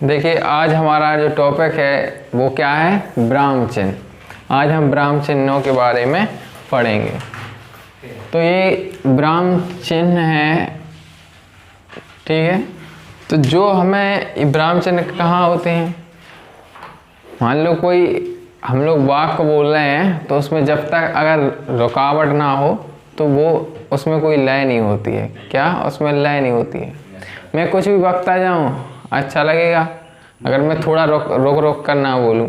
देखिए आज हमारा जो टॉपिक है वो क्या है, ब्राह्म चिन्ह। आज हम ब्राह्म चिन्हों के बारे में पढ़ेंगे। तो ये ब्राह्म चिन्ह है, ठीक है। तो जो हमें ब्राह्म चिन्ह कहाँ होते हैं, मान लो कोई हम लोग वाक्य बोल रहे हैं तो उसमें जब तक अगर रुकावट ना हो तो वो उसमें कोई लय नहीं होती है। क्या उसमें लय नहीं होती है। मैं कुछ भी बकता जाऊँ अच्छा लगेगा अगर मैं थोड़ा रोक कर ना बोलूँ,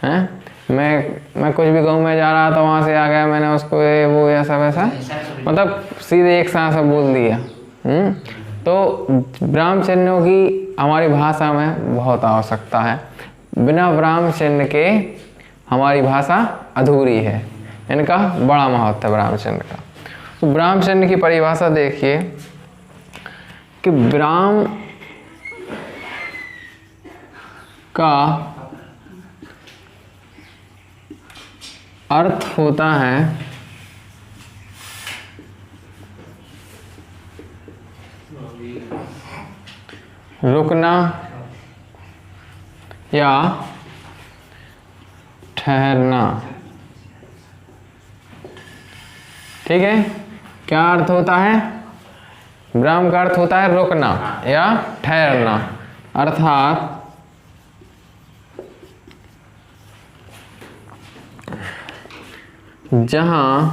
हैं। मैं कुछ भी गाँव में जा रहा था, वहाँ से आ गया, मैंने उसको वो ऐसा वैसा मतलब सीधे एक साथ बोल दिया। तो ब्राह्म चिन्हों की हमारी भाषा में बहुत आवश्यकता है। बिना ब्राह्म चिन्ह के हमारी भाषा अधूरी है। इनका बड़ा महत्व है ब्राह्म चिन्ह का। तो ब्राह्म चिन्ह की परिभाषा देखिए कि ब्राह्म का अर्थ होता है रुकना या ठहरना, ठीक है। क्या अर्थ होता है, ब्राह्म का अर्थ होता है रुकना या ठहरना, अर्थात जहां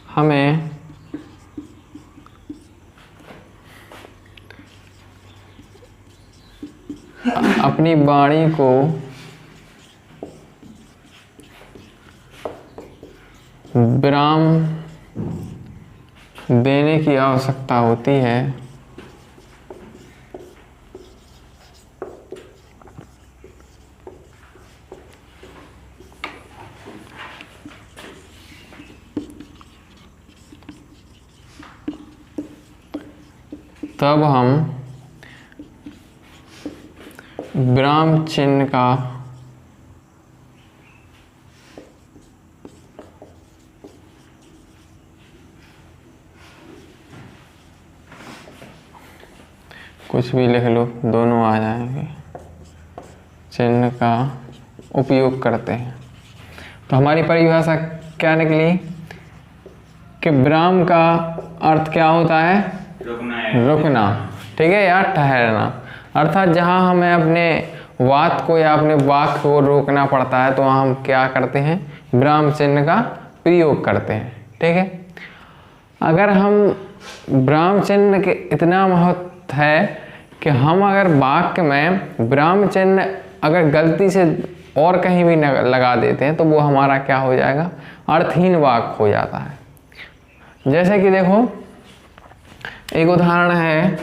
हमें अपनी वाणी को विराम देने की आवश्यकता होती है, तब हम ब्राह्म चिन्ह का कुछ भी लिख लो, दोनों आ जाएंगे, चिन्ह का उपयोग करते हैं। तो हमारी परिभाषा क्या निकली कि ब्राह्म का अर्थ क्या होता है, रुकना, ठीक है, या ठहरना। अर्थात जहाँ हमें अपने बात को या अपने वाक्य को रोकना पड़ता है तो वहाँ हम क्या करते हैं, ब्राह्म चिन्ह का प्रयोग करते हैं, ठीक है। अगर हम ब्राह्म चिन्ह के इतना महत्व है कि हम अगर वाक्य में ब्राह्म चिन्ह अगर गलती से और कहीं भी लगा देते हैं तो वो हमारा क्या हो जाएगा, अर्थहीन वाक्य हो जाता है। जैसे कि देखो एक उदाहरण है,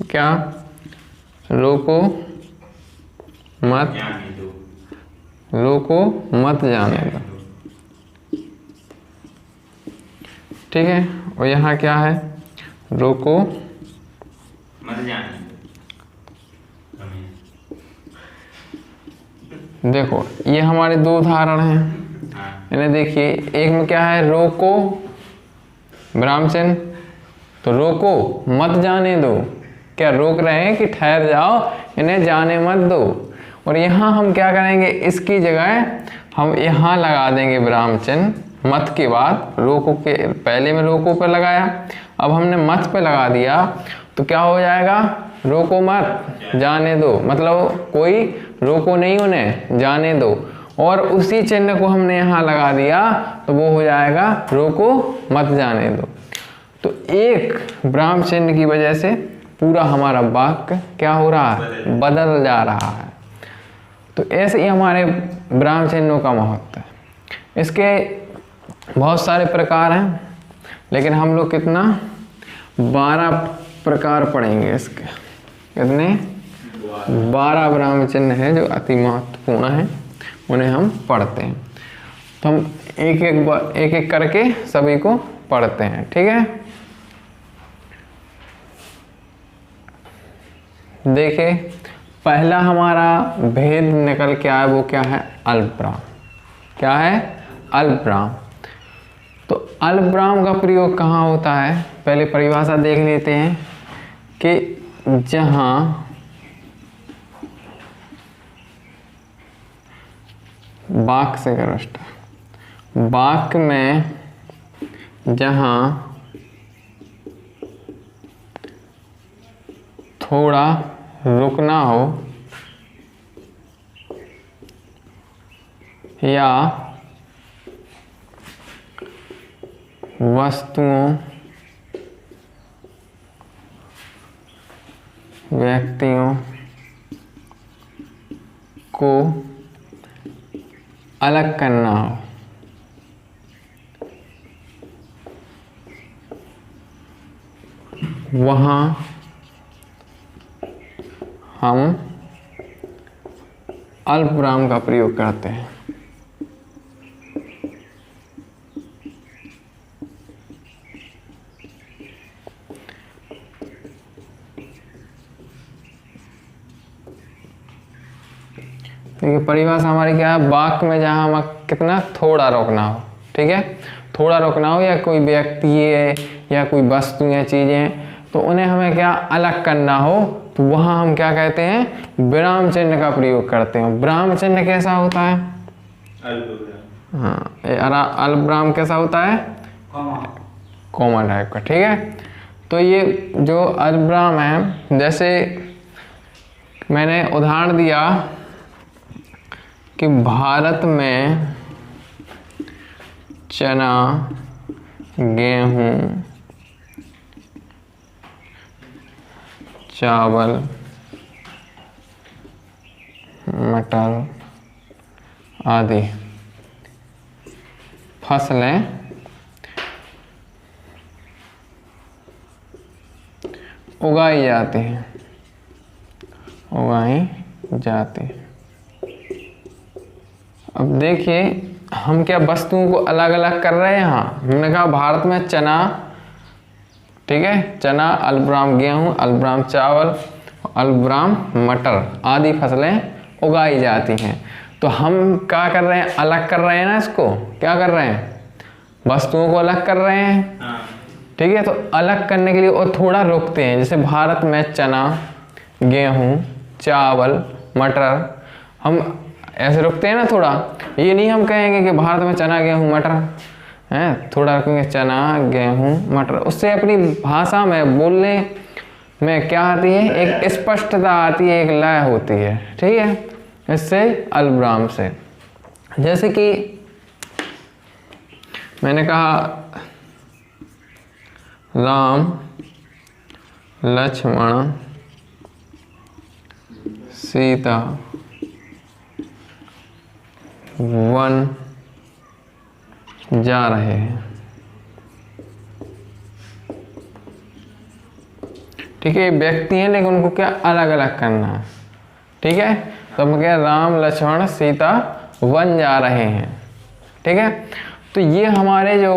क्या, रोको मत, रोको मत जाने दो, ठीक है। और यहाँ क्या है, रोको मत जाने दो। देखो ये हमारे दो उदाहरण हैं, इन्हें देखिए। एक में क्या है, रोको ब्राह्म चिन्ह, तो रोको मत जाने दो, क्या रोक रहे हैं कि ठहर जाओ, इन्हें जाने मत दो। और यहाँ हम क्या करेंगे, इसकी जगह हम यहाँ लगा देंगे ब्राह्म चिन्ह, मत के बाद रोको के पहले में रोको पर लगाया, अब हमने मत पे लगा दिया तो क्या हो जाएगा, रोको मत जाने दो, मतलब कोई रोको नहीं, उन्हें जाने दो। और उसी चिन्ह को हमने यहाँ लगा दिया तो वो हो जाएगा रोको मत जाने दो। तो एक ब्राह्म चिन्ह की वजह से पूरा हमारा वाक्य क्या हो रहा है, बदल जा रहा है। तो ऐसे ही हमारे ब्राह्म चिन्हों का महत्व है। इसके बहुत सारे प्रकार हैं, लेकिन हम लोग कितना 12 प्रकार पढ़ेंगे इसके। कितने, 12 ब्राह्म चिन्ह हैं जो अति महत्वपूर्ण हैं, उन्हें हम पढ़ते हैं। तो हम एक एक करके सभी को पढ़ते हैं, ठीक है। देखिए पहला हमारा भेद निकल के आया, वो क्या है, अल्पब्राह्म। क्या है, अल्पब्राह्म। तो अल्पब्राह्म का प्रयोग कहाँ होता है, पहले परिभाषा देख लेते हैं कि जहाँ बाक से करो स्टार्ट। बाक में जहाँ थोड़ा रुकना हो या वस्तुओं, व्यक्तियों को अलग करना हो, वहाँ हम अल्पविराम का प्रयोग करते हैं। देखिए परिभाषा हमारी क्या है, वाक्य में जहाँ हमें कितना थोड़ा रोकना हो, ठीक है, थोड़ा रोकना हो या कोई व्यक्ति है या कोई वस्तु या चीज़ें, तो उन्हें हमें क्या अलग करना हो, तो वहाँ हम क्या कहते हैं, विराम चिन्ह का प्रयोग करते हैं। विराम चिन्ह कैसा होता है? अल्पविराम। हाँ, अल्पविराम कैसा होता है? कॉमा टाइप का, ठीक है। तो ये जो अल्पविराम है, जैसे मैंने उदाहरण दिया कि भारत में चना, गेहूं, चावल, मटर आदि फसलें उगाई जाती हैं, उगाई जाती हैं। अब देखिए हम क्या वस्तुओं को अलग अलग कर रहे हैं। यहाँ हमने कहा भारत में चना, ठीक है, चना, अल्पविराम गेहूँ, अल्पविराम चावल, अल्पविराम मटर आदि फसलें उगाई जाती हैं। तो हम क्या कर रहे हैं, अलग कर रहे हैं ना, इसको क्या कर रहे हैं, वस्तुओं को अलग कर रहे हैं, ठीक है। तो अलग करने के लिए और थोड़ा रोकते हैं, जैसे भारत में चना, गेहूँ, चावल, मटर, हम ऐसे रुकते हैं ना थोड़ा। ये नहीं हम कहेंगे कि भारत में चना, गेहूँ, मटर हैं, थोड़ा रखेंगे चना, गेहूँ, मटर। उससे अपनी भाषा में बोलने में क्या आती है, एक स्पष्टता आती है, एक लय होती है, ठीक है, इससे अल्पविराम से। जैसे कि मैंने कहा राम, लक्ष्मण, सीता वन जा रहे हैं, ठीक है। व्यक्ति हैं लेकिन उनको क्या अलग अलग करना है, ठीक है। तो हम क्या, राम, लक्ष्मण, सीता वन जा रहे हैं, ठीक है। तो ये हमारे जो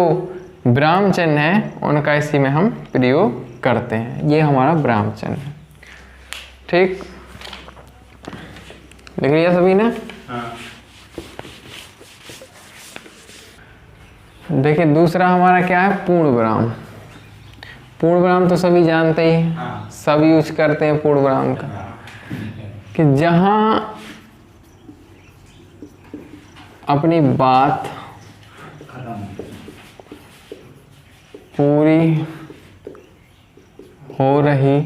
विराम चिन्ह है उनका इसी में हम प्रयोग करते हैं। ये हमारा विराम चिन्ह है, ठीक। लिख लिया सभी ने? देखिए दूसरा हमारा क्या है, पूर्ण विराम। पूर्ण विराम तो सभी जानते ही हैं, सब यूज करते हैं पूर्ण विराम का, कि जहां अपनी बात पूरी हो रही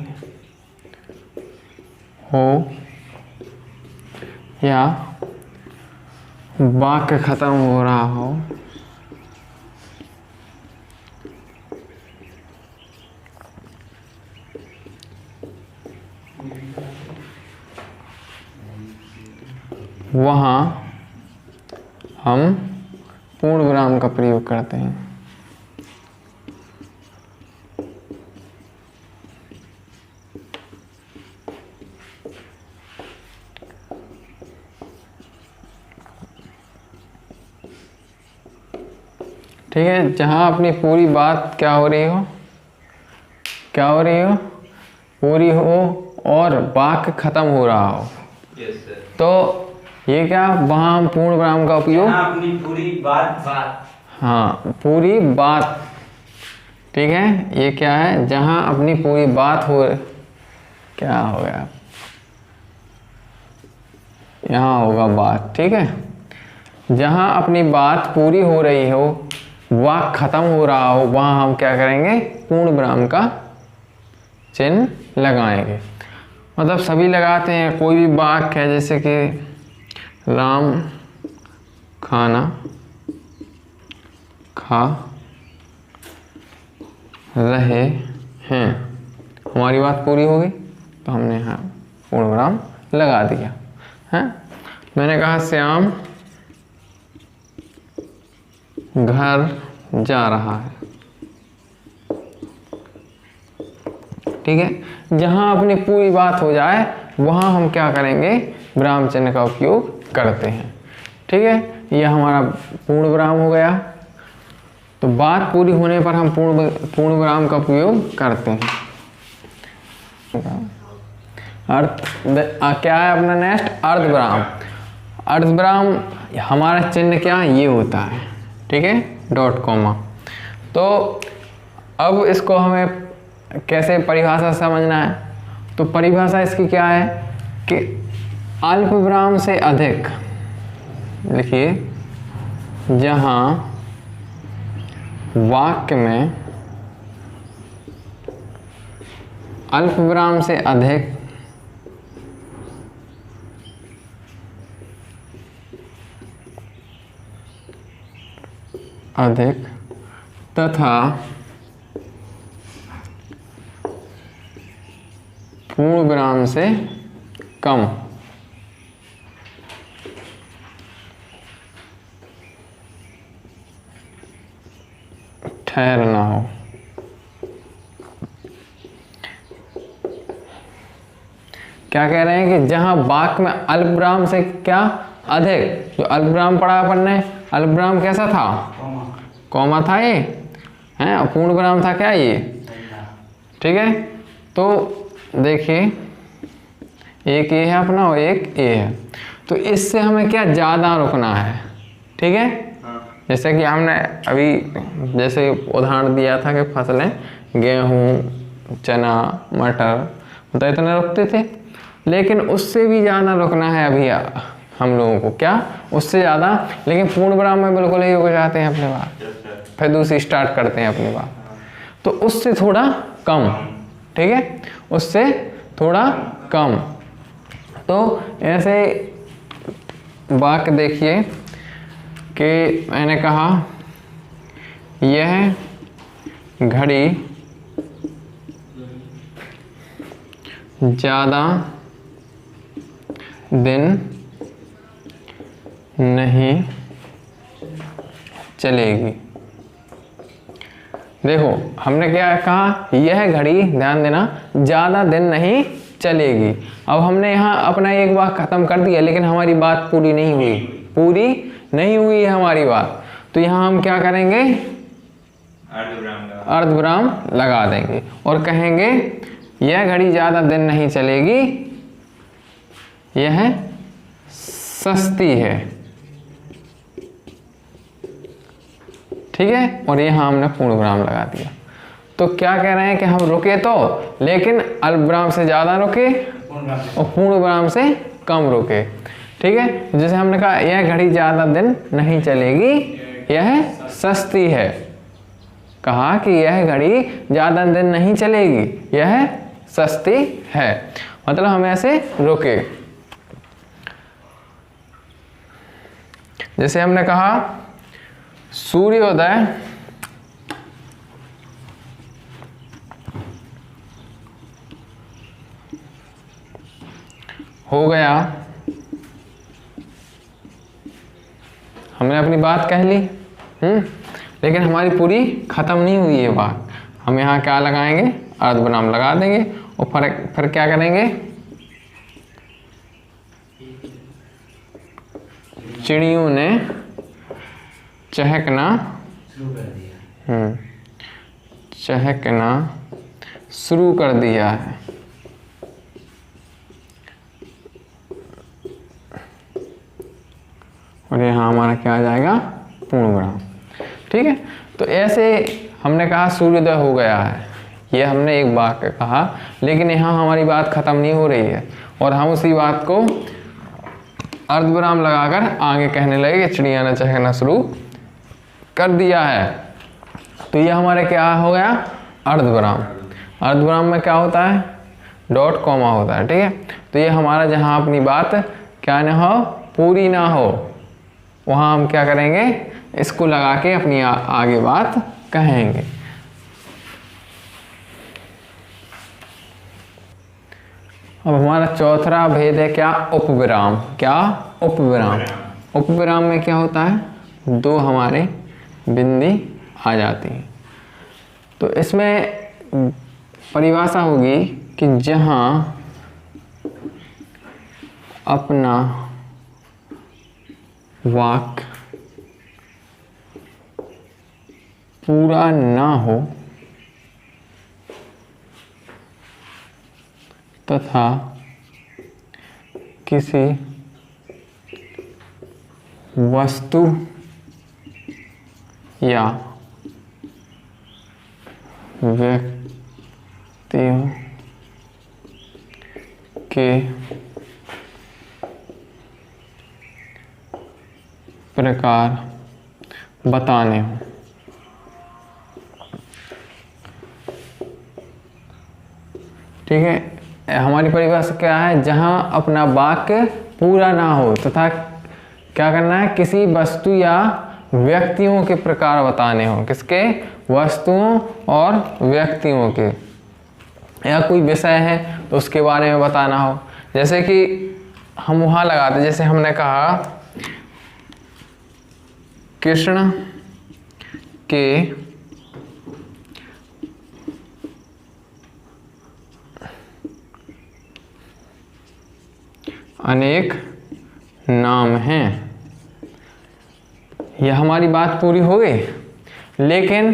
हो या वाक्य खत्म हो रहा हो, वहाँ हम पूर्ण विराम का प्रयोग करते हैं। ठीक है, जहाँ अपनी पूरी बात क्या हो रही हो, क्या हो रही हो, पूरी हो और वाक्य खत्म हो रहा हो, तो ये क्या, वहाँ हम पूर्ण विराम का उपयोग, अपनी पूरी बात, हाँ पूरी बात, ठीक है। ये क्या है, जहाँ अपनी पूरी बात हो, क्या हो गया, यहाँ होगा बात, ठीक है। जहाँ अपनी बात पूरी हो रही हो, वाक्य खत्म हो रहा हो, वहाँ हम क्या करेंगे, पूर्ण विराम का चिन्ह लगाएंगे। मतलब सभी लगाते हैं, कोई भी वाक्य है जैसे कि राम खाना खा रहे हैं, हमारी बात पूरी हो गई तो हमने यहाँ पूर्ण विराम लगा दिया है। मैंने कहा श्याम घर जा रहा है, ठीक है। जहाँ अपनी पूरी बात हो जाए वहाँ हम क्या करेंगे, विराम चिन्ह का उपयोग करते हैं, ठीक है। यह हमारा पूर्ण विराम हो गया। तो बात पूरी होने पर हम पूर्ण विराम का उपयोग करते हैं। क्या है अपना नेक्स्ट, अर्ध विराम। अर्ध विराम हमारा चिन्ह क्या ये होता है, ठीक है, डॉट कॉमा। तो अब इसको हमें कैसे परिभाषा समझना है, तो परिभाषा इसकी क्या है कि अल्प विराम से अधिक, लिखिए, जहाँ वाक्य में अल्प विराम से अधिक तथा पूर्ण विराम से कम ठहरना हो। क्या कह रहे हैं कि जहां वाक्य में अल्प विराम से क्या अधिक, जो अल्प विराम पढ़ा अपन ने, अल्प विराम कैसा था, कॉमा था ये है, और पूर्ण विराम था क्या ये, ठीक है। तो देखिए एक ये है अपना और एक ये है, तो इससे हमें क्या ज़्यादा रुकना है, ठीक है। जैसे कि हमने अभी जैसे उदाहरण दिया था कि फसलें गेहूँ, चना, मटर, तो इतने रुकते थे, लेकिन उससे भी ज़्यादा रुकना है अभी हम लोगों को, क्या उससे ज़्यादा। लेकिन पूर्ण विराम में बिल्कुल ही रुक जाते हैं अपने बात, फिर दूसरी स्टार्ट करते हैं अपनी बात, तो उससे थोड़ा कम, ठीक है, उससे थोड़ा कम। तो ऐसे वाक्य देखिए कि मैंने कहा यह घड़ी ज़्यादा दिन नहीं चलेगी। देखो हमने क्या कहा, यह घड़ी, ध्यान देना, ज़्यादा दिन नहीं चलेगी। अब हमने यहाँ अपना एक बात खत्म कर दिया, लेकिन हमारी बात पूरी नहीं हुई, पूरी नहीं हुई है हमारी बात। तो यहाँ हम क्या करेंगे, अर्ध विराम लगा देंगे और कहेंगे यह घड़ी ज़्यादा दिन नहीं चलेगी, यह सस्ती है, ठीक है। और यहाँ हमने पूर्ण विराम लगा दिया। तो क्या कह रहे हैं कि हम रुके तो, लेकिन अल्प विराम से ज़्यादा रुके और पूर्ण विराम से कम रुके, ठीक है। जैसे हमने कहा यह घड़ी ज़्यादा दिन नहीं चलेगी, यह सस्ती है। कहा कि यह घड़ी ज़्यादा दिन नहीं चलेगी, यह सस्ती है, मतलब हम ऐसे रुके। जैसे हमने कहा सूर्योदय हो गया, हमने अपनी बात कह ली, लेकिन हमारी पूरी खत्म नहीं हुई है बात। हम यहाँ क्या लगाएंगे, अर्ध विराम लगा देंगे और फिर क्या करेंगे, चिड़ियों ने चहकना चहकना शुरू कर दिया है। और यहाँ हमारा क्या आ जाएगा, पूर्ण विराम, ठीक है। तो ऐसे हमने कहा सूर्योदय हो गया है, ये हमने एक वाक्य कहा, लेकिन यहाँ हमारी बात खत्म नहीं हो रही है और हम उसी बात को अर्धविराम लगाकर आगे कहने लगे कि चिड़िया ने चहकना शुरू कर दिया है। तो ये हमारे क्या हो गया, अर्धविराम। अर्धविराम में क्या होता है, डॉट कॉमा होता है, ठीक है। तो ये हमारा जहाँ अपनी बात क्या ना हो, पूरी ना हो, वहाँ हम क्या करेंगे, इसको लगा के अपनी आगे बात कहेंगे। अब हमारा चौथा भेद है क्या, उपविराम। क्या, उपविराम। उपविराम में क्या होता है, दो हमारे बिंदी आ जाती हैं। तो इसमें परिभाषा होगी कि जहाँ अपना वाक्य पूरा ना हो तथा किसी वस्तु या व्यक्तियों के प्रकार बताने हो। ठीक है, हमारी परिभाषा क्या है, जहां अपना वाक्य पूरा ना हो तथा क्या करना है, किसी वस्तु या व्यक्तियों के प्रकार बताने हो। किसके, वस्तुओं और व्यक्तियों के, या कोई विषय है तो उसके बारे में बताना हो। जैसे कि हम वहाँ लगाते, जैसे हमने कहा कृष्ण के अनेक नाम हैं। यह हमारी बात पूरी हो गई, लेकिन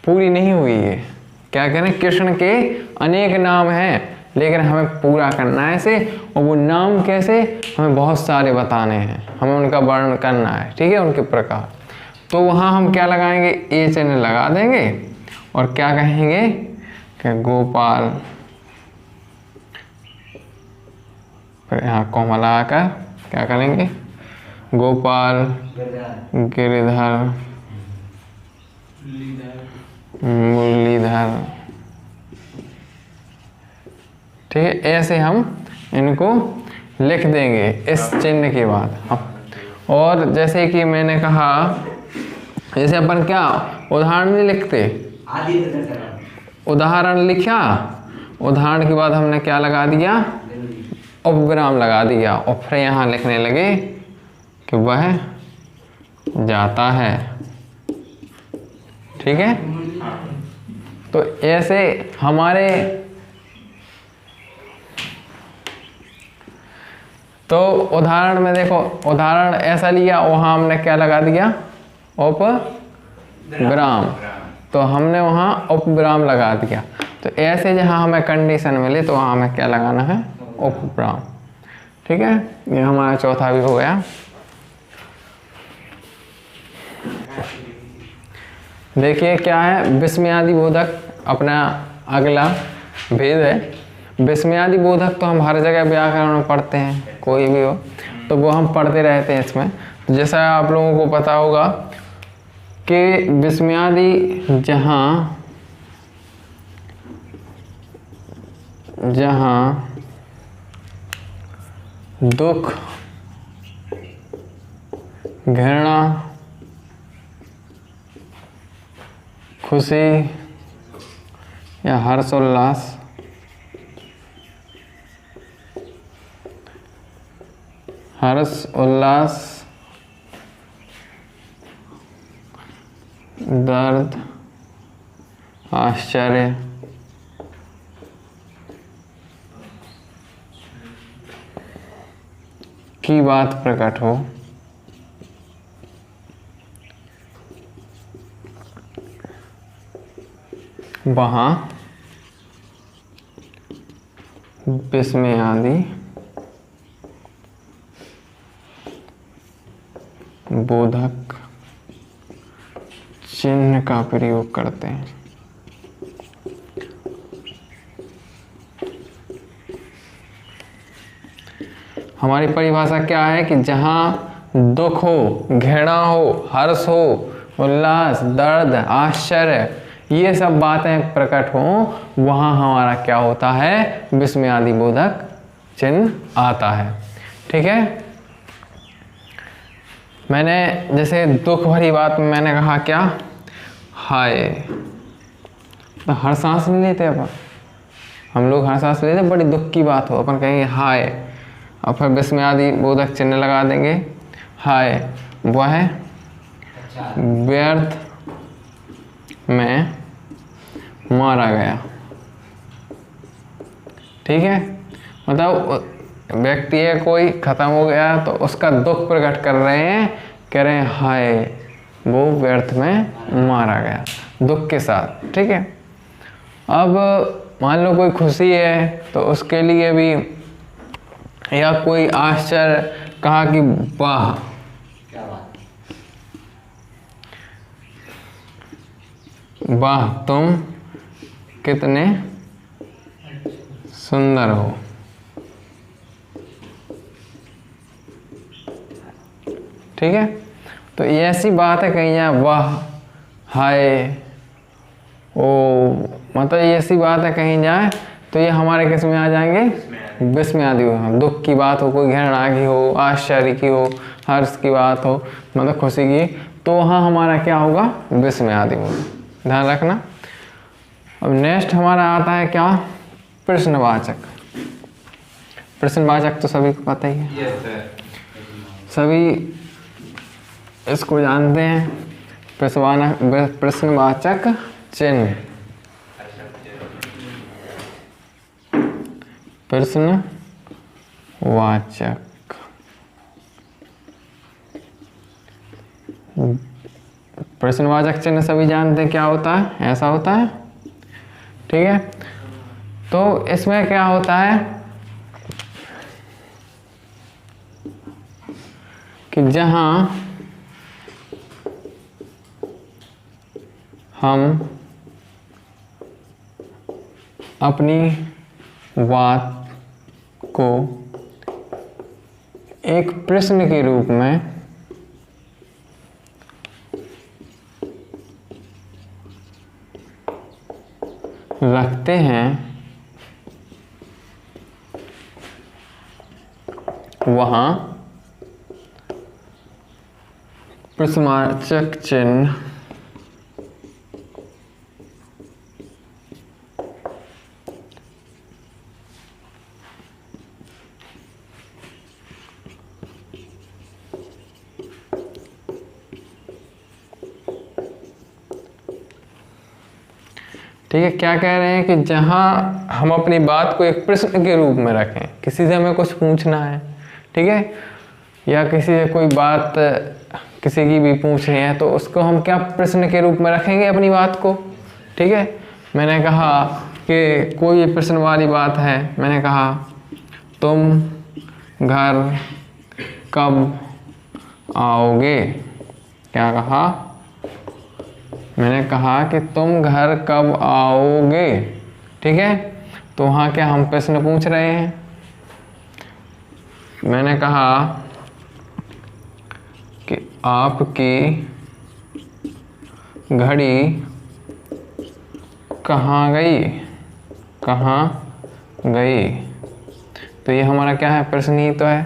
पूरी नहीं हुई है। क्या करें, कृष्ण के अनेक नाम हैं, लेकिन हमें पूरा करना है इसे। और वो नाम कैसे, हमें बहुत सारे बताने हैं, हमें उनका वर्णन करना है, ठीक है, उनके प्रकार। तो वहाँ हम क्या लगाएंगे, ए चिन्ह लगा देंगे और क्या कहेंगे कि गोपाल, फिर यहाँ कॉमा लगाकर क्या करेंगे, गोपाल, गिरिधर, मुरलीधर, ठीक है। ऐसे हम इनको लिख देंगे इस चिन्ह के बाद। और जैसे कि मैंने कहा, जैसे अपन क्या उदाहरण नहीं लिखते, उदाहरण लिखा, उदाहरण के बाद हमने क्या लगा दिया, उपविराम लगा दिया, और फिर यहाँ लिखने लगे कि वह जाता है, ठीक है। तो ऐसे हमारे, तो उदाहरण में देखो, उदाहरण ऐसा लिया, वहाँ हमने क्या लगा दिया, उपविराम, तो हमने वहाँ उपविराम लगा दिया। तो ऐसे जहाँ हमें कंडीशन मिले तो वहाँ हमें क्या लगाना है, उपविराम, ठीक है। ये हमारा चौथा भी हो गया। देखिए क्या है, विस्मयादि बोधक अपना अगला भेद है। विस्मयादि बोधक तो हम हर जगह व्याकरण में पढ़ते हैं, कोई भी हो तो वो हम पढ़ते रहते हैं इसमें। तो जैसा आप लोगों को पता होगा कि विस्मयादि जहाँ जहाँ दुख, घृणा, खुशी या हर्षोल्लास, हर्ष उल्लास, दर्द, आश्चर्य, की बात प्रकट हो, वहाँ विस्मयादि बोधक चिन्ह का प्रयोग करते हैं। हमारी परिभाषा क्या है कि जहाँ दुख हो, घृणा हो, हर्ष हो, उल्लास, दर्द, आश्चर्य, ये सब बातें प्रकट हो, वहाँ हमारा क्या होता है, विस्मयादि बोधक चिन्ह आता है। ठीक है, मैंने जैसे दुख भरी बात में मैंने कहा क्या, हाय, तो हर सांस नहीं लेते अपन, हम लोग हर सांस लेते, बड़ी दुख की बात हो अपन कहेंगे हाय, और फिर विस्मयादि बोधक चिन्ह लगा देंगे। हाय वह व्यर्थ में मारा गया। ठीक है, मतलब व्यक्ति है कोई, खत्म हो गया, तो उसका दुख प्रकट कर रहे हैं, कह रहे हैं हाय वो व्यर्थ में मारा गया, दुख के साथ। ठीक है, अब मान लो कोई खुशी है तो उसके लिए भी, या कोई आश्चर्य, कहा कि वाह, वाह तुम कितने सुंदर हो। ठीक है, तो ये ऐसी बात है कहीं यहाँ वाह, हाय, ओ, मतलब ये ऐसी बात है कहीं जाए तो ये हमारे किस में आ जाएंगे, विस्मयादि हो। दुख की बात हो, कोई घृणा की हो, आश्चर्य की हो, हर्ष की बात हो, मतलब खुशी की, तो वहाँ हमारा क्या होगा, विस्मयादि होगा। ध्यान रखना। अब नेक्स्ट हमारा आता है क्या, प्रश्नवाचक। प्रश्नवाचक तो सभी को पता ही है, सभी इसको जानते हैं, प्रश्नवाचक चिन्ह। प्रश्नवाचक, प्रश्नवाचक चिन्ह सभी जानते हैं क्या होता है, ऐसा होता है। ठीक है, तो इसमें क्या होता है कि जहां हम अपनी बात को एक प्रश्न के रूप में रखते हैं, वहाँ प्रश्नवाचक चिन्ह ठीक है, क्या कह रहे हैं कि जहाँ हम अपनी बात को एक प्रश्न के रूप में रखें, किसी से हमें कुछ पूछना है, ठीक है, या किसी से कोई बात किसी की भी पूछ रहे हैं, तो उसको हम क्या प्रश्न के रूप में रखेंगे अपनी बात को। ठीक है, मैंने कहा कि कोई प्रश्न वाली बात है, मैंने कहा तुम घर कब आओगे, क्या कहा, मैंने कहा कि तुम घर कब आओगे। ठीक है, तो वहाँ क्या हम प्रश्न पूछ रहे हैं, मैंने कहा कि आपकी घड़ी कहाँ गई, कहाँ गई, तो ये हमारा क्या है, प्रश्न ही तो है।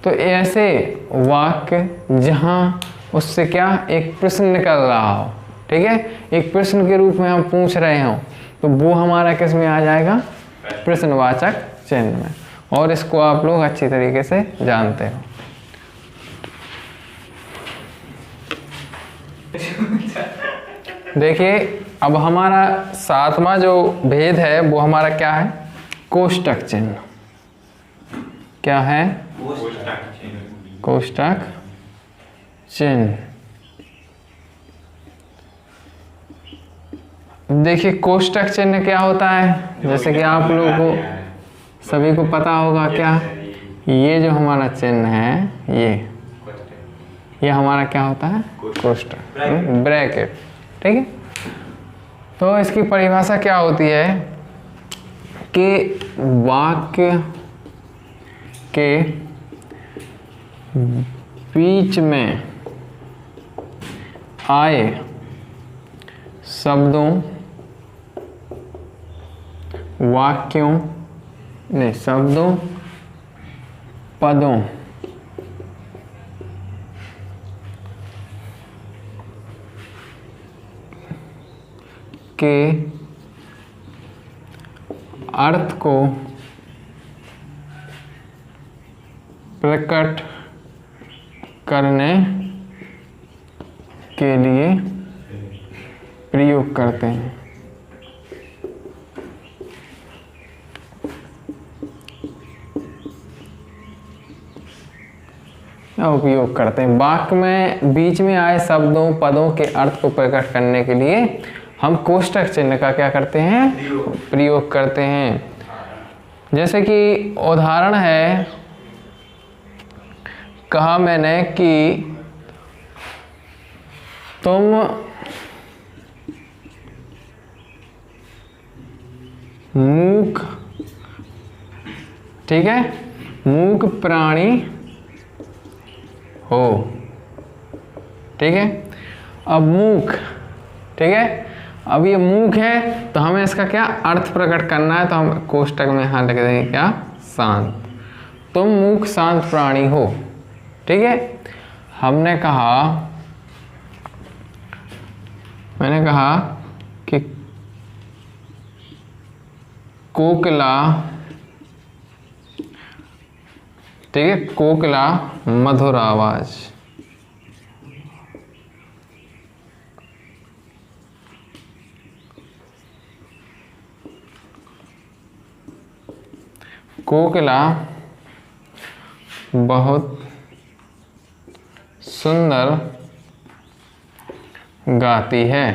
तो ऐसे वाक्य जहाँ उससे क्या एक प्रश्न निकल रहा हो, ठीक है, एक प्रश्न के रूप में हम पूछ रहे हो, तो वो हमारा किस में आ जाएगा, प्रश्नवाचक चिन्ह में। और इसको आप लोग अच्छी तरीके से जानते हो। देखिए, अब हमारा सातवां जो भेद है वो हमारा क्या है, कोष्टक चिन्ह। क्या है, कोष्टक चिन्ह। देखिए, कोष्टक चिन्ह क्या होता है, जैसे कि आप लोगों को सभी को पता होगा, क्या ये जो हमारा चिन्ह है, ये हमारा क्या होता है, कोष्टक, ब्रैकेट। ठीक है, तो इसकी परिभाषा क्या होती है कि वाक्य के बीच में आए शब्दों, वाक्यों, नहीं शब्दों, पदों के अर्थ को प्रकट करने के लिए प्रयोग करते हैं। उपयोग करते हैं। वाक्य में बीच में आए शब्दों, पदों के अर्थ को प्रकट करने के लिए हम कोष्ठक चिन्ह का क्या करते हैं? प्रयोग करते हैं। जैसे कि उदाहरण है, कहा मैंने कि तुम मूक, ठीक है, मूक प्राणी हो, ठीक है। अब मूक, ठीक है, अब ये मूक है तो हमें इसका क्या अर्थ प्रकट करना है, तो हम कोष्टक में यहाँ लिख देंगे क्या? शांत। तुम मूक शांत प्राणी हो, ठीक है। हमने कहा, मैंने कहा कि कोकिला, ठीक है, कोकिला मधुर आवाज, कोकिला बहुत सुंदर गाती है।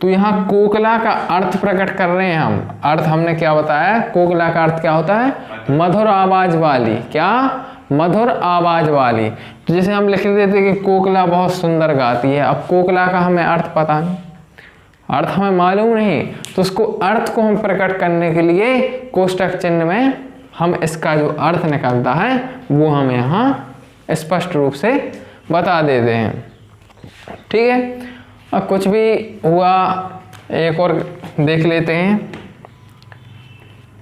तो यहाँ कोकिला का अर्थ प्रकट कर रहे हैं हम। अर्थ हमने क्या बताया? कोकिला का अर्थ क्या होता है? मधुर आवाज वाली। क्या? मधुर आवाज वाली। तो जैसे हम लिख देते कि कोकिला बहुत सुंदर गाती है। अब कोकिला का हमें अर्थ पता नहीं, अर्थ हमें मालूम नहीं, तो उसको अर्थ को हम प्रकट करने के लिए कोष्टक चिन्ह में हम इसका जो अर्थ निकलता है वो हम यहाँ स्पष्ट रूप से बता देते हैं, ठीक है। अब कुछ भी हुआ, एक और देख लेते हैं।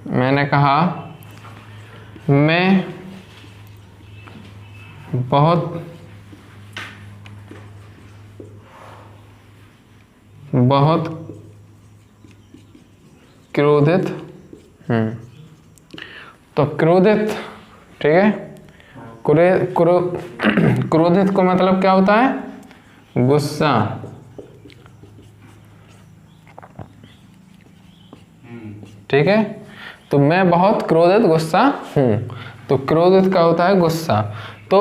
मैंने कहा मैं बहुत क्रोधित हूँ। तो क्रोधित, ठीक है, क्रोधित को मतलब क्या होता है? गुस्सा। ठीक है, तो मैं बहुत क्रोधित गुस्सा हूँ। तो क्रोधित का होता है गुस्सा। तो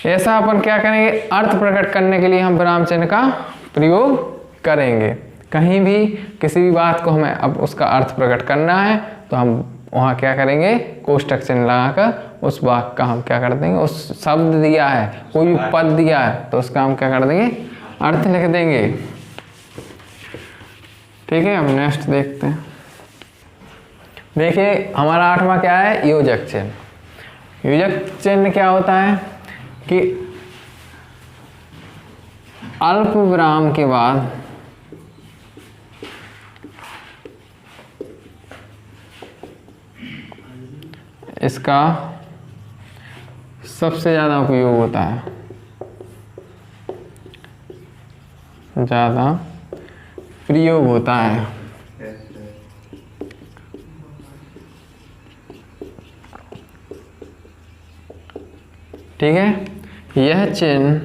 ऐसा अपन क्या करेंगे? अर्थ प्रकट करने के लिए हम विराम चिन्ह का प्रयोग करेंगे। कहीं भी किसी भी बात को हमें अब उसका अर्थ प्रकट करना है तो हम वहाँ क्या करेंगे? कोष्टक चिन्ह लगाकर उस वाक्य का हम क्या कर देंगे? उस शब्द दिया है, कोई भी पद दिया है तो उसका हम क्या कर देंगे? अर्थ लिख देंगे। ठीक है, हम नेक्स्ट देखते हैं। देखिए हमारा 8वां क्या है? योजक चिन्ह। योजक चिन्ह क्या होता है कि अल्प विराम के बाद इसका सबसे ज़्यादा उपयोग होता है, ज़्यादा प्रयोग होता है। ठीक है, यह चिन्ह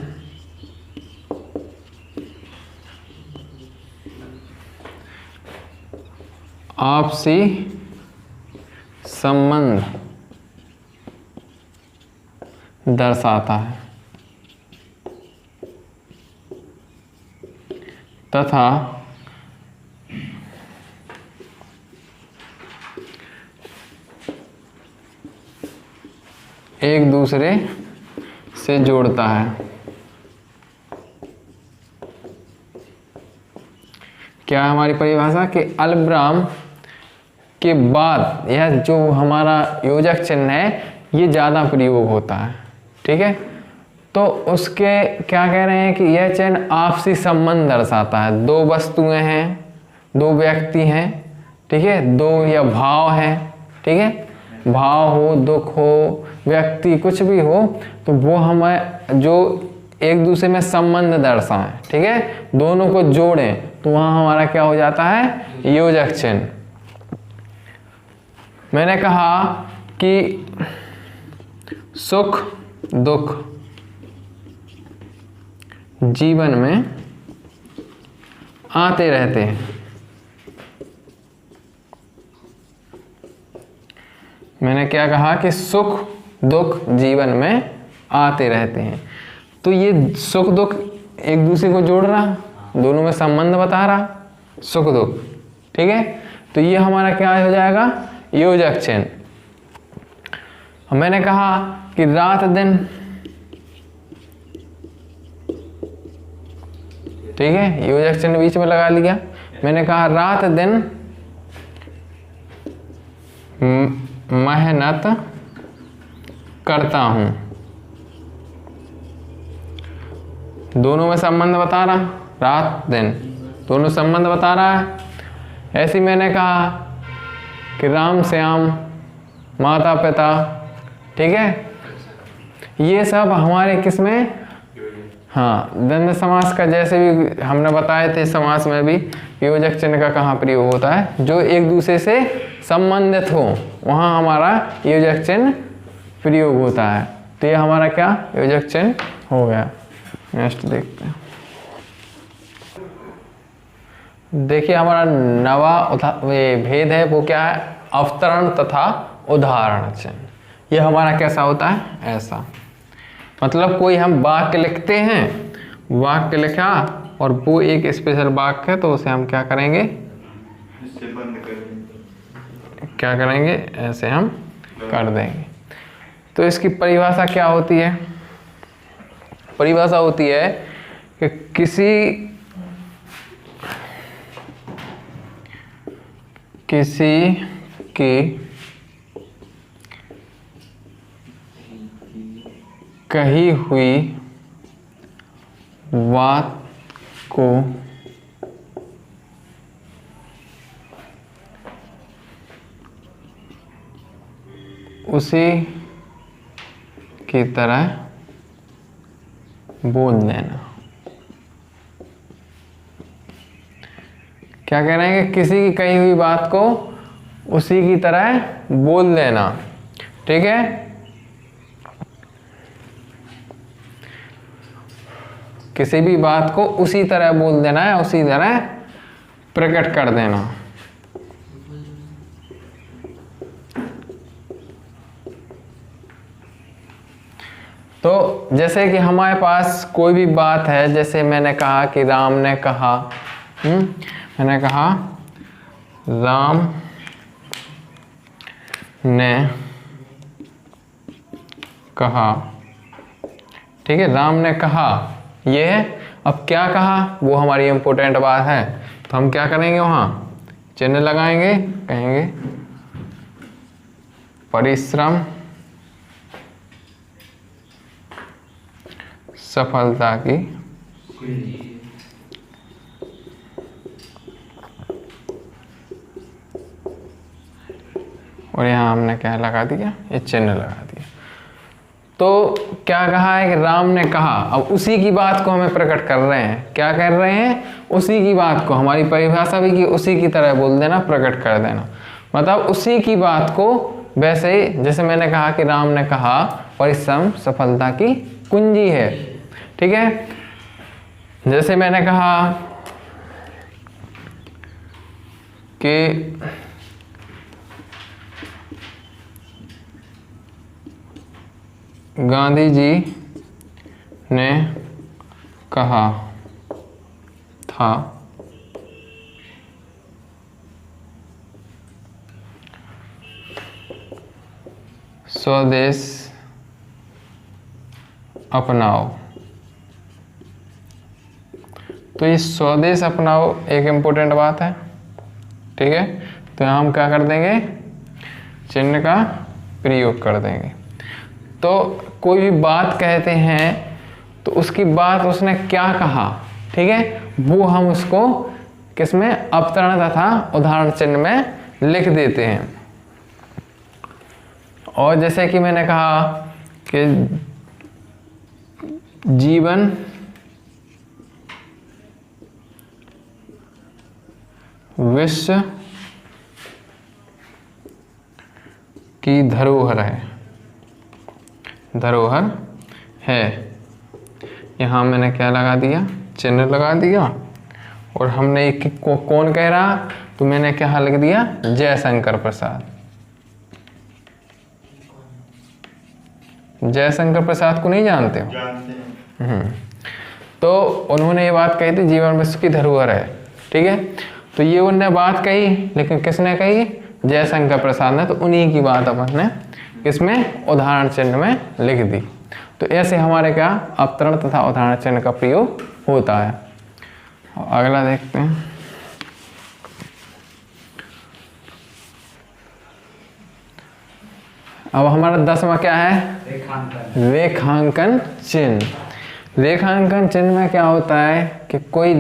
आपसी संबंध दर्शाता है तथा एक दूसरे से जोड़ता है। क्या है हमारी परिभाषा? कि अल्पविराम के बाद यह जो हमारा योजक चिन्ह है ये ज़्यादा प्रयोग होता है। ठीक है, तो उसके क्या कह रहे हैं कि यह चिन्ह आपसी संबंध दर्शाता है। दो वस्तुएं हैं, दो व्यक्ति हैं, ठीक है, दो या भाव है, ठीक है, भाव हो, दुख हो, व्यक्ति कुछ भी हो, तो वो हमें जो एक दूसरे में संबंध दर्शाएं, ठीक है, दोनों को जोड़ें, तो वहाँ हमारा क्या हो जाता है, योजक चिन्ह। मैंने कहा कि सुख दुख जीवन में आते रहते हैं। मैंने क्या कहा कि सुख दुख जीवन में आते रहते हैं। तो ये सुख दुख एक दूसरे को जोड़ रहा, दोनों में संबंध बता रहा, सुख दुख, ठीक है, तो ये हमारा क्या हो जाएगा, योजक चिन्ह। मैंने कहा कि रात दिन, ठीक है, योजक चिन्ह बीच में लगा लिया। मैंने कहा रात दिन मेहनत करता हूं, दोनों में संबंध बता रहा, रात दिन दोनों संबंध बता रहा है। ऐसे मैंने कहा कि राम श्याम माता पिता, ठीक है, ये सब हमारे किस में, हाँ, द्वंद्व समास का जैसे भी हमने बताए थे, समास में भी योजक चिन्ह का कहाँ प्रयोग होता है, जो एक दूसरे से संबंधित हो वहाँ हमारा योजक चिन्ह प्रयोग होता है। तो ये हमारा क्या योजक चिन्ह हो गया। नेक्स्ट देखते हैं। देखिए हमारा नवा भेद है वो क्या है, अवतरण तथा उदाहरण चिन्ह। ये हमारा कैसा होता है, ऐसा, मतलब कोई हम वाक्य लिखते हैं, वाक्य लिखा और वो एक स्पेशल वाक्य है, तो उसे हम क्या करेंगे, इससे बंद करेंगे, क्या करेंगे, ऐसे हम कर देंगे। तो इसकी परिभाषा क्या होती है, परिभाषा होती है कि किसी की कही हुई बात को उसी की तरह बोल देना। क्या कह रहे हैं कि किसी की कही हुई बात को उसी की तरह बोल देना, ठीक है। किसी भी बात को उसी तरह बोल देना है, उसी तरह प्रकट कर देना। तो जैसे कि हमारे पास कोई भी बात है, जैसे मैंने कहा कि राम ने कहा, मैंने कहा राम ने कहा, ठीक है, राम ने कहा, ये है। अब क्या कहा वो हमारी इंपॉर्टेंट बात है, तो हम क्या करेंगे, वहाँ चिन्ह लगाएंगे, कहेंगे परिश्रम सफलता की और यहाँ हमने क्या लगा दिया, ये चिन्ह लगा दिया। तो क्या कहा है कि राम ने कहा, अब उसी की बात को हमें प्रकट कर रहे हैं, क्या कर रहे हैं, उसी की बात को, हमारी परिभाषा भी कि उसी की तरह बोल देना, प्रकट कर देना, मतलब उसी की बात को वैसे ही, जैसे मैंने कहा कि राम ने कहा परिश्रम सफलता की कुंजी है, ठीक है। जैसे मैंने कहा कि गांधी जी ने कहा था स्वदेश अपनाओ। तो ये स्वदेश अपनाओ एक इम्पोर्टेंट बात है, ठीक है। तो यहाँ हम क्या कर देंगे, चिन्ह का प्रयोग कर देंगे। तो कोई भी बात कहते हैं तो उसकी बात उसने क्या कहा, ठीक है, वो हम उसको किसमें, अवतरण तथा उदाहरण चिन्ह में लिख देते हैं। और जैसे कि मैंने कहा कि जीवन विश्व की धरोहर है, धरोहर है। यहाँ मैंने क्या लगा दिया, चिन्ह लगा दिया। और हमने एक को कौन कह रहा, तो मैंने क्या लिख दिया, जयशंकर प्रसाद। जयशंकर प्रसाद को नहीं जानते हो? जानते हैं। तो उन्होंने ये बात कही थी जीवन विश्व की धरोहर है, ठीक है। तो ये उन्होंने बात कही, लेकिन किसने कही, जयशंकर प्रसाद ने। तो उन्हीं की बात अपन ने किसमें, उदाहरण चिन्ह में लिख दी। तो ऐसे हमारे क्या अवतरण तथा उदाहरण चिन्ह का प्रयोग होता है। अगला देखते हैं। अब हमारा 10वां क्या है, रेखांकन चिन्ह। रेखांकन चिन्ह में क्या होता है कि कोई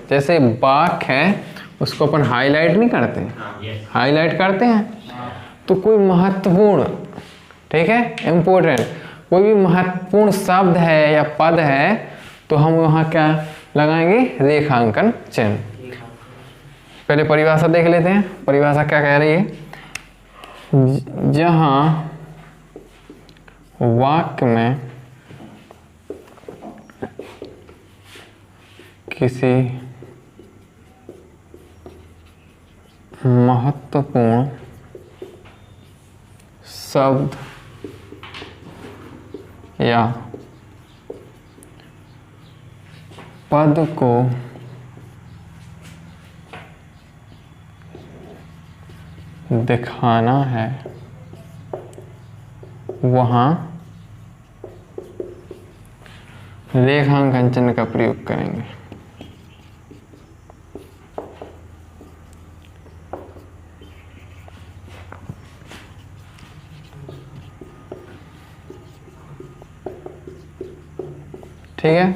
जैसे वाक्य है उसको अपन हाईलाइट नहीं करते, हाईलाइट करते हैं। तो कोई महत्वपूर्ण, ठीक है, इम्पोर्टेंट कोई भी महत्वपूर्ण शब्द है या पद है तो हम वहाँ क्या लगाएंगे, रेखांकन चिन्ह। पहले परिभाषा देख लेते हैं। परिभाषा क्या कह रही है, जहाँ वाक्य में किसी महत्वपूर्ण शब्द या पद को दिखाना है वहाँ रेखांकन चिन्ह का प्रयोग करेंगे। ठीक है,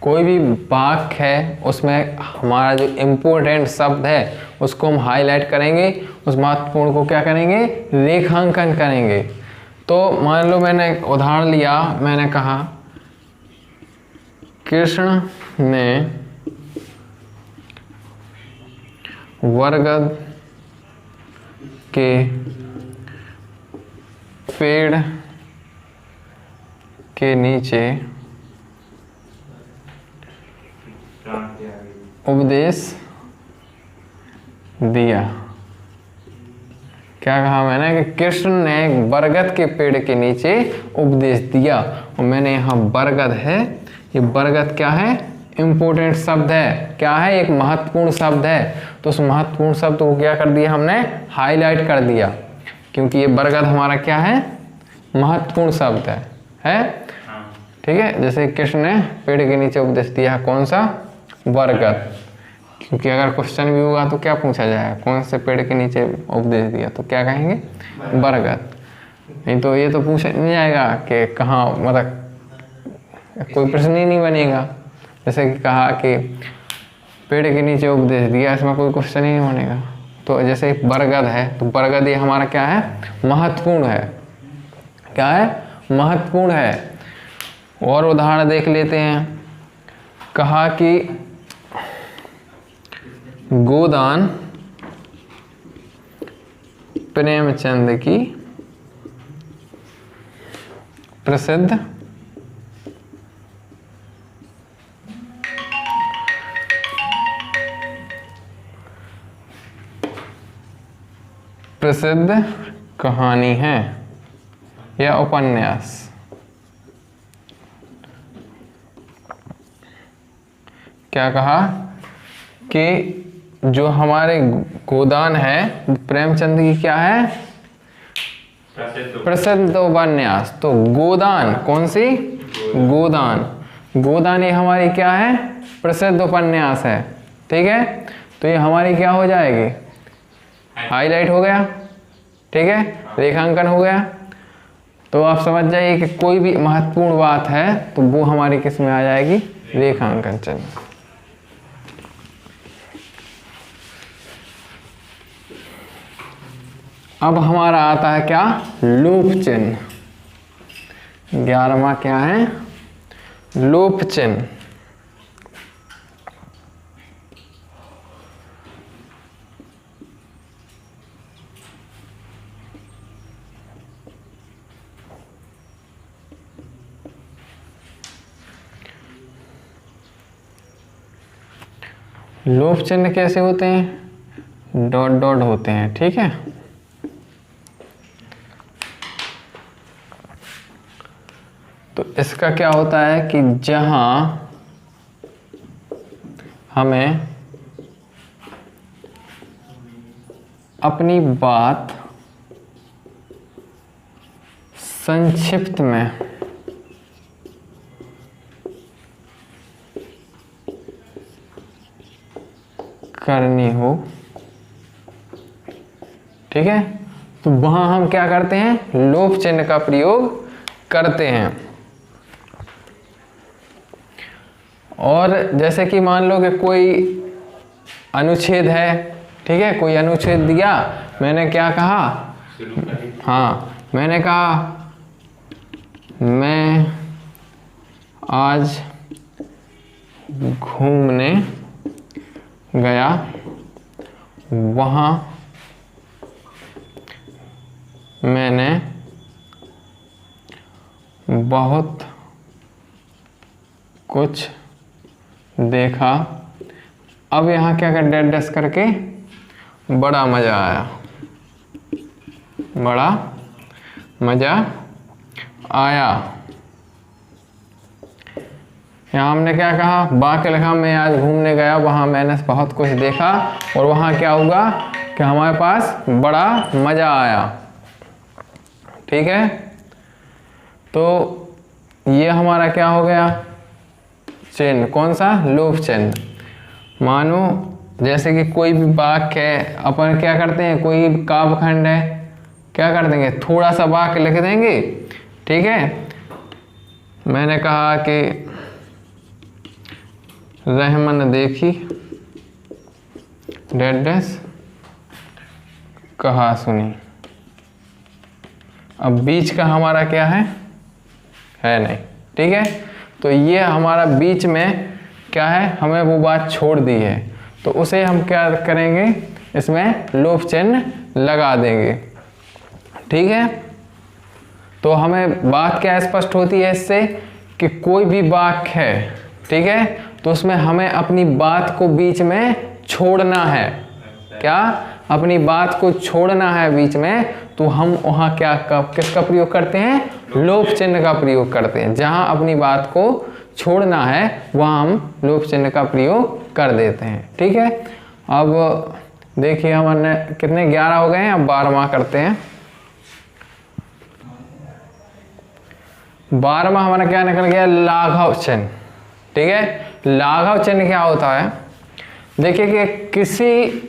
कोई भी वाक्य है उसमें हमारा जो इम्पोर्टेंट शब्द है उसको हम हाईलाइट करेंगे, उस महत्वपूर्ण को क्या करेंगे, रेखांकन करेंगे। तो मान लो मैंने एक उदाहरण लिया, मैंने कहा कृष्ण ने बरगद के पेड़ के नीचे उपदेश दिया। क्या कहा मैंने कि कृष्ण ने बरगद के पेड़ के नीचे उपदेश दिया। और मैंने यहाँ बरगद है, ये बरगद क्या है, इम्पोर्टेंट शब्द है, क्या है, एक महत्वपूर्ण शब्द है। तो उस महत्वपूर्ण शब्द को क्या कर दिया हमने, हाईलाइट कर दिया, क्योंकि ये बरगद हमारा क्या है, महत्वपूर्ण शब्द है। ठीक है, जैसे कृष्ण ने पेड़ के नीचे उपदेश दिया, कौन सा, बरगद। क्योंकि अगर क्वेश्चन भी होगा तो क्या पूछा जाएगा, कौन से पेड़ के नीचे उपदेश दिया, तो क्या कहेंगे, बरगद। नहीं तो ये तो पूछा नहीं जाएगा कि कहाँ, मतलब कोई प्रश्न ही नहीं बनेगा। जैसे कि कहा कि पेड़ के नीचे उपदेश दिया, इसमें कोई क्वेश्चन ही नहीं बनेगा। तो जैसे बरगद है, तो बरगद ये हमारा क्या है, महत्वपूर्ण है, क्या है, महत्वपूर्ण है। और उदाहरण देख लेते हैं। कहा कि गोदान प्रेमचंद की प्रसिद्ध कहानी है या उपन्यास। क्या कहा कि जो हमारे गोदान है प्रेमचंद की क्या है, प्रसिद्ध उपन्यास। तो गोदान कौन सी, गोदान, गोदान ये हमारी क्या है, प्रसिद्ध उपन्यास है। ठीक है, तो ये हमारी क्या हो जाएगी, हाईलाइट हो गया, ठीक है, रेखांकन हो गया। तो आप समझ जाइए कि कोई भी महत्वपूर्ण बात है तो वो हमारी किस में आ जाएगी, रेखांकन चिन्ह। अब हमारा आता है क्या, लोप चिन्ह। 11वां क्या है, लोप चिन्ह। लोप चिन्ह कैसे होते हैं, डॉट डॉट होते हैं, ठीक है। तो इसका क्या होता है कि जहां हमें अपनी बात संक्षिप्त में करनी हो, ठीक है, तो वहां हम क्या करते हैं, लोप चिन्ह का प्रयोग करते हैं। और जैसे कि मान लो कि कोई अनुच्छेद है, ठीक है, कोई अनुच्छेद दिया, मैंने क्या कहा, हाँ, मैंने कहा मैं आज घूमने गया, वहाँ मैंने बहुत कुछ देखा। अब यहाँ क्या कर, डैश डैश करके बड़ा मज़ा आया, बड़ा मज़ा आया। यहाँ हमने क्या कहा, वाक्य लिखा, मैं आज घूमने गया, वहाँ मैंने बहुत कुछ देखा, और वहाँ क्या हुआ कि हमारे पास बड़ा मज़ा आया, ठीक है। तो ये हमारा क्या हो गया, चिन्ह, कौन सा, लोप चिन्ह। मानो जैसे कि कोई भी वाक्य है, अपन क्या करते हैं, कोई काव्यखंड है, क्या कर देंगे, थोड़ा सा वाक्य लिख देंगे, ठीक है। मैंने कहा कि रहमन देखी डैश डैश कहा सुनी। अब बीच का हमारा क्या है नहीं, ठीक है। तो ये हमारा बीच में क्या है, हमें वो बात छोड़ दी है, तो उसे हम क्या करेंगे, इसमें लोप चिन्ह लगा देंगे, ठीक है। तो हमें बात क्या स्पष्ट होती है इससे कि कोई भी वाक्य है, ठीक है, तो उसमें हमें अपनी बात को बीच में छोड़ना है, क्या, अपनी बात को छोड़ना है बीच में, तो हम वहाँ क्या किसका प्रयोग करते हैं, लोप चिन्ह का प्रयोग करते हैं। जहाँ अपनी बात को छोड़ना है वहाँ हम लोप चिन्ह का प्रयोग कर देते हैं, ठीक है। अब देखिए हमने कितने 11 हो गए हैं, अब 12वां करते हैं। 12वां हमारा क्या निकल गया, लाघव चिन्ह, ठीक है। लाघव चिन्ह क्या होता है, देखिए कि किसी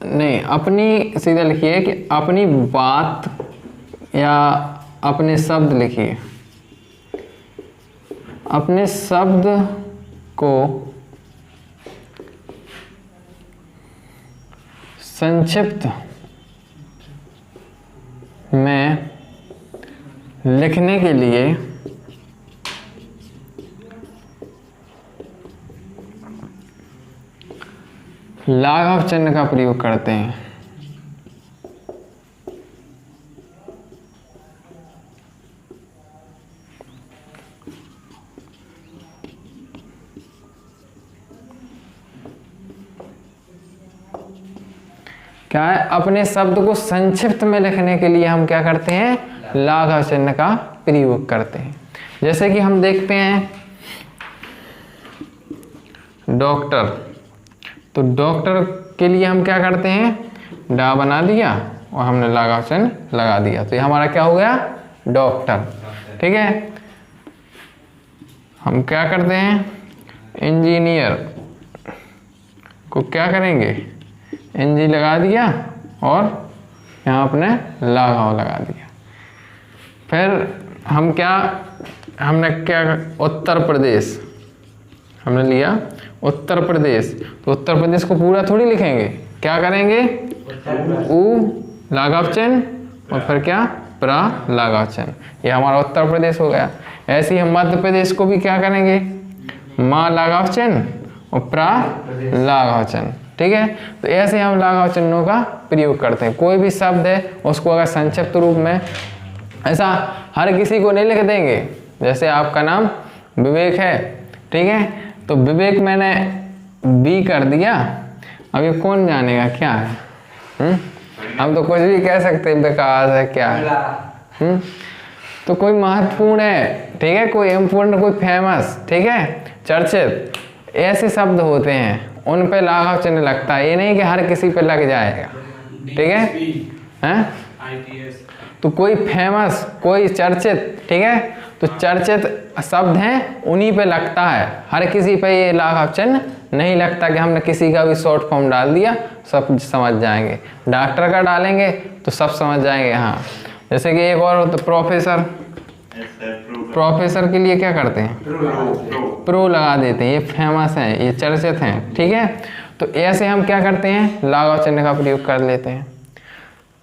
नहीं, अपनी सीधा लिखिए कि अपनी बात या अपने शब्द लिखिए, अपने शब्द को संक्षिप्त में लिखने के लिए लाघव चिन्ह का प्रयोग करते हैं। क्या है, अपने शब्द को संक्षिप्त में लिखने के लिए हम क्या करते हैं, लाघव चिन्ह का प्रयोग करते हैं। जैसे कि हम देखते हैं डॉक्टर, तो डॉक्टर के लिए हम क्या करते हैं, डा बना दिया और हमने लाघव चिन्ह लगा दिया, तो ये हमारा क्या हो गया, डॉक्टर, ठीक है। हम क्या करते हैं, इंजीनियर को क्या करेंगे, एनजी लगा दिया और यहाँ अपने लाघव लगा दिया। फिर हमने क्या उत्तर प्रदेश हमने लिया, उत्तर प्रदेश। तो उत्तर प्रदेश को पूरा थोड़ी लिखेंगे, क्या करेंगे, उ लाघव चिन्ह और फिर क्या, प्रा लाघव चिन्ह। ये हमारा उत्तर प्रदेश हो गया। ऐसे ही हम मध्य प्रदेश को भी क्या करेंगे, माँ लाघव चिन्ह और प्रा लाघव चिन्ह। ठीक है, तो ऐसे हम लाघव चिन्हों का प्रयोग करते हैं। कोई भी शब्द है उसको अगर संक्षिप्त रूप में, ऐसा हर किसी को नहीं लिख देंगे। जैसे आपका नाम विवेक है, ठीक है, तो विवेक मैंने बी कर दिया, अब ये कौन जानेगा क्या है। हम तो कुछ भी कह सकते हैं, विकास है क्या है। तो कोई महत्वपूर्ण है, ठीक है, कोई इम्पोर्टेंट, कोई फेमस, ठीक है, चर्चित, ऐसे शब्द होते हैं उन पे लाघव चिन्ह लगता है। ये नहीं कि हर किसी पे लग जाएगा, ठीक है, हैं? तो कोई फेमस, कोई चर्चित, ठीक है, तो चर्चित शब्द हैं उन्हीं पे लगता है, हर किसी पे ये लाघव चिन्ह नहीं लगता कि हमने किसी का भी शॉर्ट फॉर्म डाल दिया सब समझ जाएंगे। डॉक्टर का डालेंगे तो सब समझ जाएंगे। हाँ, जैसे कि एक और होता प्रोफेसर, प्रोफेसर के लिए क्या करते हैं, प्रो लगा देते हैं, ये फेमस हैं, ये चर्चित हैं, ठीक है। तो ऐसे हम क्या करते हैं, लाघव चिन्ह का प्रयोग कर लेते हैं।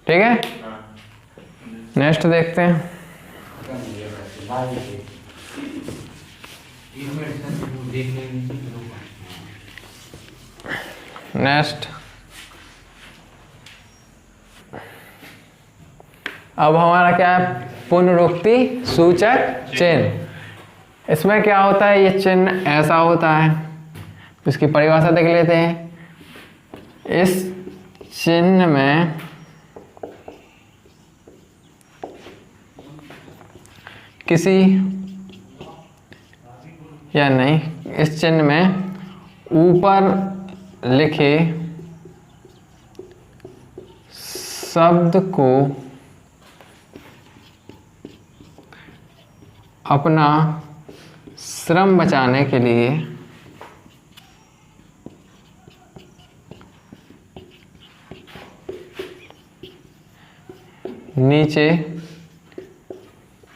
ठीक है, नेक्स्ट देखते हैं। नेक्स्ट, अब हमारा क्या है, पुनरुक्ति सूचक चिन्ह। इसमें क्या होता है, ये चिन्ह ऐसा होता है, इसकी परिभाषा देख लेते हैं। इस चिन्ह में किसी या नहीं, इस चिन्ह में ऊपर लिखे शब्द को अपना श्रम बचाने के लिए नीचे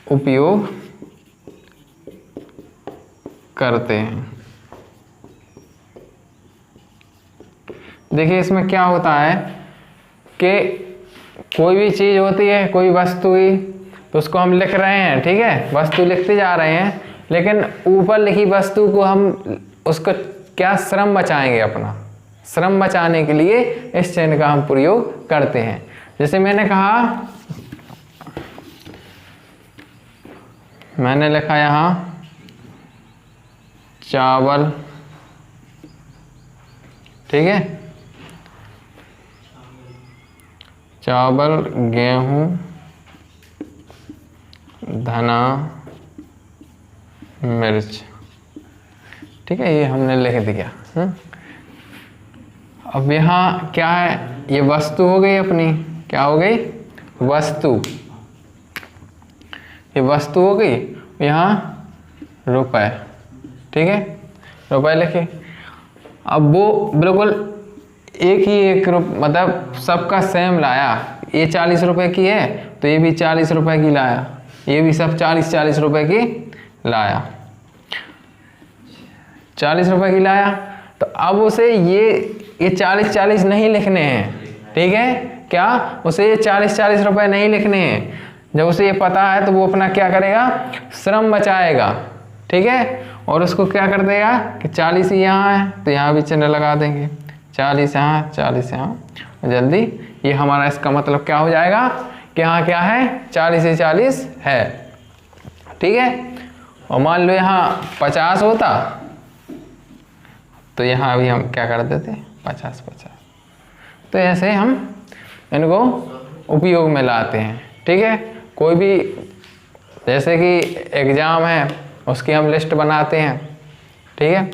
उपयोग करते हैं। देखिए इसमें क्या होता है कि कोई भी चीज़ होती है, कोई वस्तु ही, तो उसको हम लिख रहे हैं, ठीक है, वस्तु लिखते जा रहे हैं, लेकिन ऊपर लिखी वस्तु को हम उसको क्या श्रम बचाएंगे, अपना श्रम बचाने के लिए इस चिन्ह का हम प्रयोग करते हैं। जैसे मैंने कहा, मैंने लिखा यहाँ चावल, ठीक है, चावल, गेहूं, धना, मिर्च, ठीक है, ये हमने लिख दिया। अब यहाँ क्या है, ये वस्तु हो गई अपनी, क्या हो गई, वस्तु, ये वस्तु हो गई। यहाँ रुपए, ठीक है, रुपए लिखे। अब वो बिल्कुल एक ही एक मतलब सबका सेम लाया, ये 40 रुपए की है तो ये भी 40 रुपए की लाया, ये भी सब 40-40 रुपए की लाया, 40 रुपए की लाया। तो अब उसे ये 40-40 नहीं लिखने हैं, ठीक है, क्या उसे ये 40-40 रुपए नहीं लिखने हैं। जब उसे ये पता है तो वो अपना क्या करेगा, श्रम बचाएगा, ठीक है, और उसको क्या कर देगा कि 40 ही यहाँ है तो यहाँ भी चिन्ह लगा देंगे, 40 यहाँ, 40 यहाँ, जल्दी ये हमारा इसका मतलब क्या हो जाएगा कि यहाँ क्या है, 40 से 40 है, ठीक है। और मान लो यहाँ 50 होता तो यहाँ भी हम क्या कर देते, 50-50। तो ऐसे हम इनको उपयोग में लाते हैं, ठीक है। कोई भी जैसे कि एग्ज़ाम है उसकी हम लिस्ट बनाते हैं, ठीक है,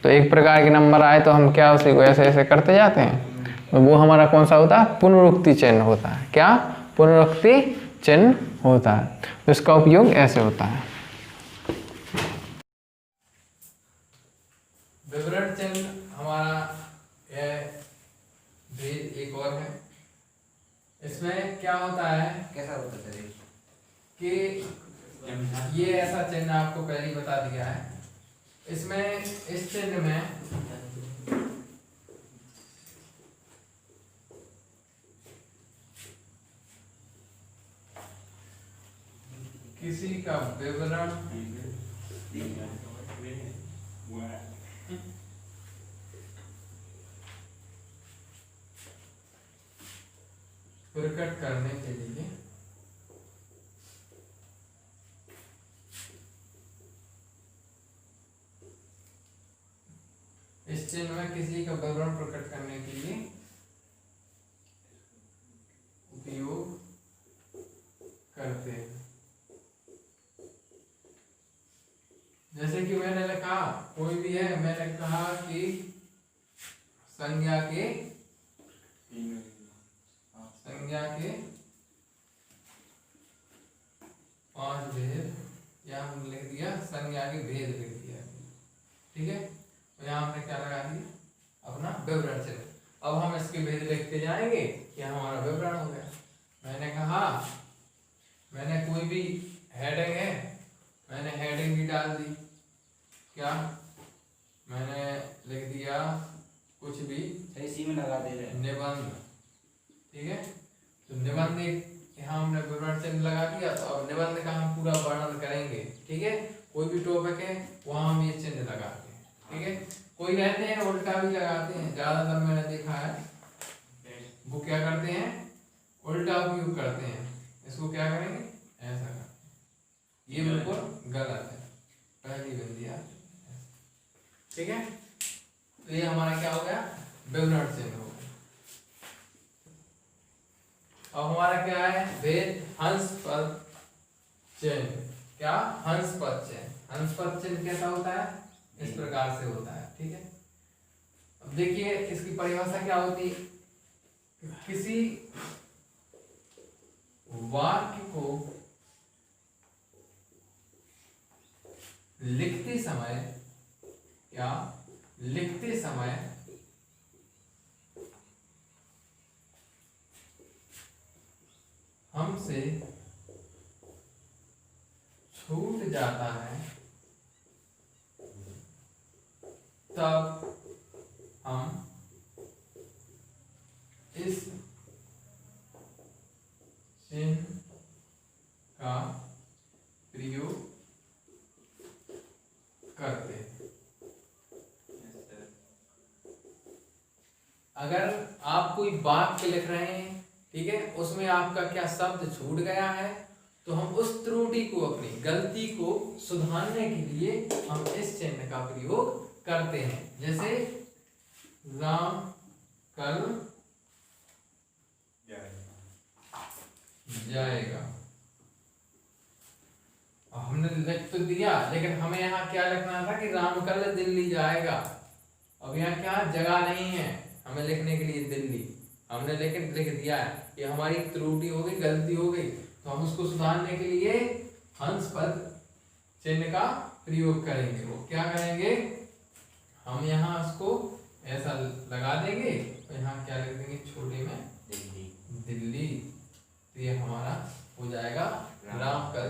तो एक प्रकार के नंबर आए तो हम क्या उसी को ऐसे ऐसे करते जाते हैं, तो वो हमारा कौन सा होता है, पुनरुक्ति चिन्ह होता है। क्या, पुनरुक्ति चिन्ह होता है, तो इसका उपयोग ऐसे होता है। विवरण चिन्ह हमारा एक और है, इसमें क्या होता है कैसा होता है सर? कि ये ऐसा चिन्ह आपको पहले ही बता दिया है। इसमें इस चिन्ह में किसी का विवरण प्रकट करने के लिए इस चिन्ह में किसी का विवरण प्रकट करने के लिए उपयोग करते हैं। जैसे कि मैंने लिखा, कोई भी है, मैंने कहा कि संज्ञा के 5 भेद, या हमने लिख दिया संज्ञा के भेद लिख दिया, ठीक है। तो यहाँ हमने क्या लगा दिया, अपना विवरण चिन्ह। अब हम इसके भेद लिखते जाएंगे कि हमारा विवरण हो गया। मैंने कहा, मैंने कोई भी हेडिंग है, मैंने हेडिंग भी डाल दी, क्या मैंने लिख दिया कुछ भी, इसी में लगा दे रहे हैं निबंध, ठीक है। तो निबंध यहाँ हमने विवरण चिन्ह लगा दिया। तो अब निबंध का हम पूरा वर्णन करेंगे, ठीक है। कोई भी टॉपिक है वहां हम ये चिन्ह लगाते हैं, ठीक है। कोई रहते हैं उल्टा भी लगाते हैं, ज्यादातर मैंने देखा है वो क्या करते हैं, उल्टा उपयोग करते हैं। इसको क्या करेंगे, ऐसा करते हैं, ये बिल्कुल गलत है, पहली बंदिया, ठीक है। तो ये हमारा क्या हो गया, विवरण चिन्ह हो गया। अब हमारा क्या है, भेद हंस पद चिन्ह। क्या, हंस पद चिन्ह। हंस पद चिन्ह कैसा होता है, इस प्रकार से होता है, ठीक है। अब देखिए इसकी परिभाषा क्या होती है, किसी वाक्य को लिखते समय, या लिखते समय हमसे छूट जाता है, तब हम इस चिन्ह का प्रयोग करते हैं। अगर आप कोई वाक्य लिख रहे हैं, ठीक है, उसमें आपका क्या शब्द छूट गया है, तो हम उस त्रुटि को, अपनी गलती को सुधारने के लिए हम इस चिन्ह का प्रयोग करते हैं। जैसे राम कल जाएगा, अब हमने लिख तो दिया, लेकिन हमें यहाँ क्या लिखना था कि राम कल दिल्ली जाएगा। अब यहाँ क्या जगह नहीं है हमें लिखने के लिए दिल्ली, हमने लेकिन लिख दिया है। ये हमारी त्रुटि हो गई, गलती हो गई, तो हम उसको सुधारने के लिए हंस पद चिन्ह का प्रयोग करेंगे। वो क्या करेंगे, हम यहाँ उसको ऐसा लगा देंगे, तो यहाँ क्या लिख देंगे, छोटे में दिल्ली। तो ये हमारा हो जाएगा राम कल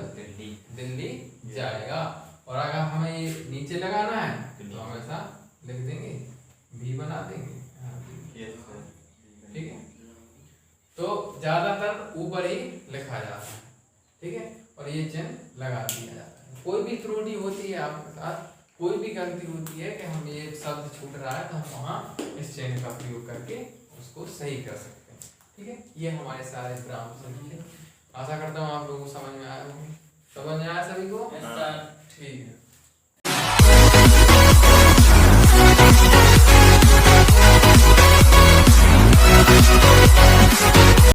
दिल्ली जाएगा। और अगर हमें ये नीचे लगाना है तो हम ऐसा लिख देंगे, भी बना देंगे, ठीक है। तो ज्यादातर ऊपर ही लिखा जाता है, ठीक है, और ये चिन्ह लगा दिया जाता है। कोई भी त्रुटि होती है आपके साथ, कोई भी गलती होती है कि हम ये शब्द छूट रहा है, तो हम वहाँ इस चिन्ह का प्रयोग करके उसको सही कर सकते हैं, ठीक है। ये हमारे सारे विराम चिन्ह हैं। आशा करता हूँ आप लोगों को समझ में आया होगा। समझ में आया सभी को? ठीक है।